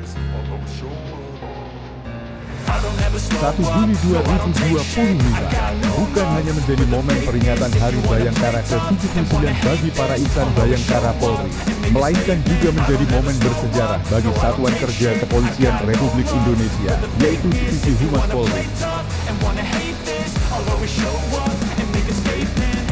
1 Juli 2025 bukan hanya menjadi momen peringatan Hari Bayangkara ke-79 bagi para insan Bayangkara Polri, melainkan juga menjadi momen bersejarah bagi Satuan Kerja Kepolisian Republik Indonesia, yaitu Divisi Humas Polri.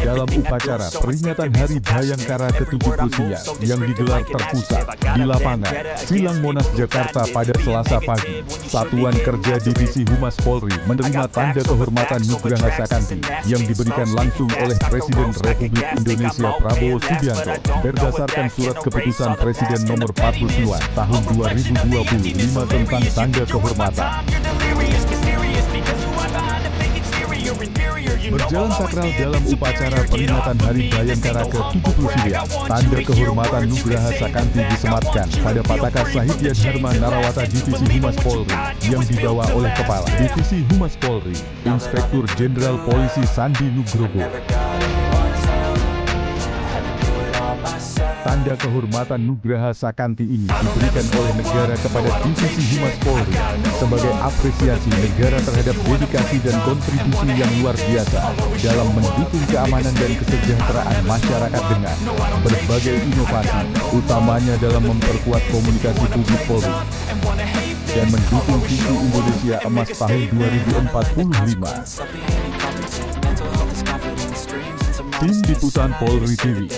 Dalam upacara peringatan Hari Bayangkara ke-79 yang digelar terpusat di lapangan Silang Monas, Jakarta pada Selasa pagi, Satuan Kerja Divisi Humas Polri menerima tanda kehormatan Nugraha Sakanti yang diberikan langsung oleh Presiden Republik Indonesia Prabowo Subianto berdasarkan Surat Keputusan Presiden Nomor 42 Tahun 2025 tentang tanda kehormatan. Berjalan sakral dalam upacara peringatan Hari Bayangkara ke-79, tanda kehormatan Nugraha Sakanti disematkan pada Pataka Sahitya Dharma Narawata Divisi Humas Polri yang dibawa oleh Kepala Divisi Humas Polri, Inspektur Jenderal Polisi Sandi Nugroho. Tanda kehormatan Nugraha Sakanti ini diberikan oleh negara kepada Divisi Humas Polri sebagai apresiasi negara terhadap dedikasi dan kontribusi yang luar biasa dalam mendukung keamanan dan kesejahteraan masyarakat dengan berbagai inovasi, utamanya dalam memperkuat komunikasi publik Polri dan mendukung Visi Indonesia Emas tahun 2045. Tim Liputan Polri TV.